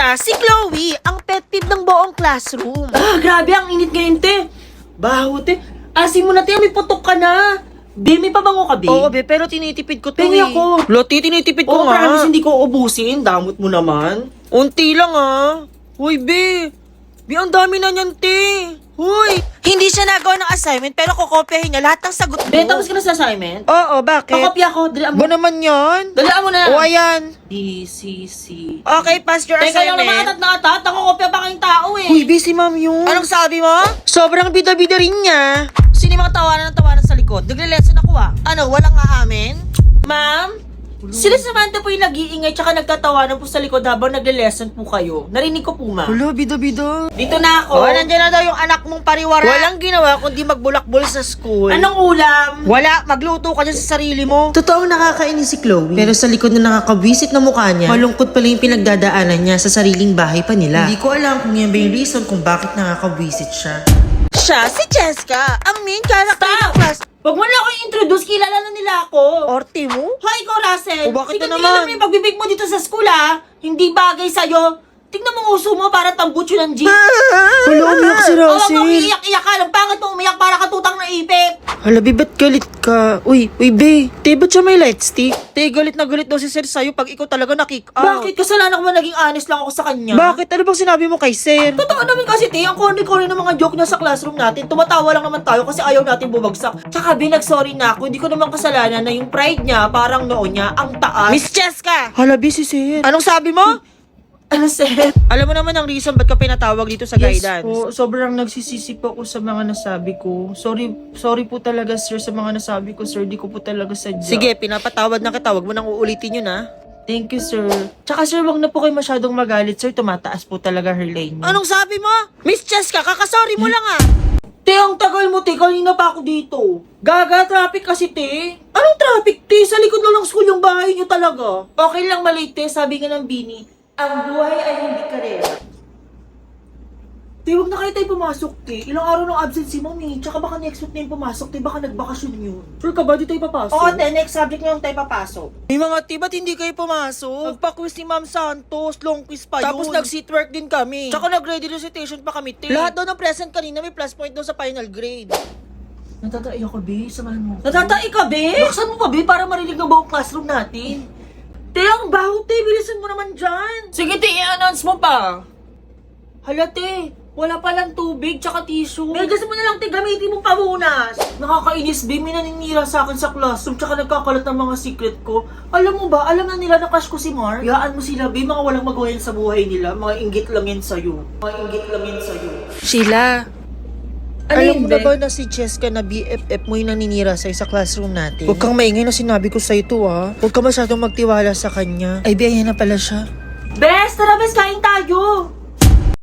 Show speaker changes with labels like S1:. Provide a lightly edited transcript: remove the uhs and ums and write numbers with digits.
S1: Siya si Chloe, ang pet peeve ng buong classroom.
S2: Grabe, ang init ngayon, te. Baho, te. Asin mo na, te. May putok ka na. Be, may pabango ka, be?
S1: Oo, be, pero tinitipid ko to
S2: Pengi
S1: eh.
S2: ako.
S1: Loti, tinitipid ko
S2: Oo,
S1: nga.
S2: promise, hindi ko ubusin. Damot mo naman.
S1: Unti lang ah. Hoy, be. Be, ang dami na niyan, te. Hoy. Hindi siya nagawa ng assignment pero kukopyahin niya lahat ng sagot mo.
S2: Be, tapos ka na sa assignment?
S1: Oo, bakit?
S2: Pakopya ko. Dalaan mo.
S1: Ba naman yan?
S2: Dalaan mo na.
S1: O, ayan.
S2: D, C, C.
S1: Okay, pass your
S2: Teka lang
S1: assignment.
S2: naman atat na atat. Nakukopya pa kayong tao eh.
S1: Uy, busy ma'am yun. Anong sabi mo? Sobrang bida-bida rin niya. Sino yung mga tawanan sa likod? Nagle-lesson ako ah. Ano, walang aamin?
S2: Ma'am? Sila Samantha po yung nag-iingay tsaka nagtatawanan po sa likod habang nagle-lesson po kayo. Narinig ko po, ma'am.
S1: Wala, bida-bida.
S2: Dito na ako.
S1: Oh, nandiyan na daw yung anak mong pariwara. Walang ginawa kundi magbulakbol sa school.
S2: Anong ulam?
S1: Wala, magluto ka dyan sa sarili mo.
S3: Totoong nakakainis si Chloe. Pero sa likod na nakakawisit na mukha niya, malungkot pala yung pinagdadaanan niya sa sariling bahay pa nila. Hindi ko alam kung yan ba yung reason kung bakit nakakawisit siya.
S1: Siya, si Cheska, ang main character ng class.
S2: Huwag mo na ako i-introduce, kilala na nila ako.
S1: Orte mo?
S2: Hoy, ikaw, Russell.
S1: O, bakit
S2: Tingnan
S1: na
S2: mo
S1: naman?
S2: yung pagbibig mo dito sa school, ha? Hindi bagay sa'yo. Tingnan mo ang uso mo para tambutso ng jeep.
S1: Wala, umiyak si
S2: Oo, wag
S1: Russell.
S2: mo iiyak-iyak ka. Ang pangit mo umiyak para katutang na ipit.
S1: Hala, be, ba't galit ka? Uy, be, te, ba't siya may light stick? Te, galit na galit daw si Sir sa'yo pag ikaw talaga na-kick out.
S2: Bakit? Kasalanan ko ba naging honest lang ako sa kanya?
S1: Bakit? Ano bang sinabi mo kay Sir?
S2: Totoo naman kasi, te, ang corny-corny ng mga joke niya sa classroom natin. Tumatawa lang naman tayo kasi ayaw natin bumagsak. Tsaka, nag-sorry na ako. Hindi ko naman kasalanan na yung pride niya, parang noon niya, ang taas.
S1: Miss Cheska! Hala, be, si Sir. Anong sabi mo?
S2: Ano, sir?
S1: Alam mo naman ang reason ba't ka pinatawag dito sa guidance.
S2: po, sobrang nagsisisi po ako sa mga nasabi ko. Sorry po talaga, sir, sa mga nasabi ko, sir. Di ko po talaga sadya.
S1: Sige, pinapatawad na kita. Huwag mo nang uulitin yun, ha?
S2: Thank you, sir. Tsaka, sir, wag na po kayo masyadong magalit, sir. Tumataas po talaga her lane.
S1: Anong sabi mo? Miss Cheska, kakasorry mo lang, ah.
S2: Te, ang tagal mo, te. Kanina pa ako dito. Gaga, traffic kasi, te. Anong traffic, te? Sa likod na lang school yung bahay niyo talaga. Okay lang malate, te. Sabi nga ng Bini, ang buhay ay hindi karera. Te, huwag na kayo tayo pumasok, te. Ilang araw ng absent si mami. Tsaka baka next week na yung pumasok, te. Baka nagbakasyon yun. Sure ka ba? Di tayo papasok? Oo, te. Next subject na yung tayo papasok.
S1: May mga te, ba't hindi kayo pumasok? Nagpa-quiz ni Ma'am Santos, long quiz pa
S2: Tapos
S1: yun. Tapos nag-seatwork din kami. Tsaka nag-ready recitation pa kami, te. Lahat daw ng present kanina may plus point daw sa final grade.
S2: Natatai ako, be. Samahan mo. Natatai ka, be? Buksan mo pa, be, para marinig ng buong classroom natin. Te, ang baho, te. Bilisan mo naman dyan. Sige, te. I-announce mo pa. Hala, te. Wala palang tubig, tsaka tissue. Megas mo na lang, te. Gamitin mo pamunas. Nakakainis, be. May naninira sa akin sa classroom, tsaka nagkakalat ng mga secret ko. Alam mo ba, alam na nila na crush ko si Mark? Yaan mo sila, be. Mga walang magawa yan sa buhay nila. Mga inggit lang yan sa'yo. Mga inggit lang yan sa'yo.
S1: Sheila, alam
S2: Alin,
S1: mo na
S2: be?
S1: ba na si Cheska na BFF mo yung naninira sa'yo sa classroom natin? Huwag kang maingay na sinabi ko sa'yo to, ha? Huwag ka masyadong magtiwala sa kanya. Ay, be, ayan na pala siya.
S2: Bes, tara, bes. Kain tayo.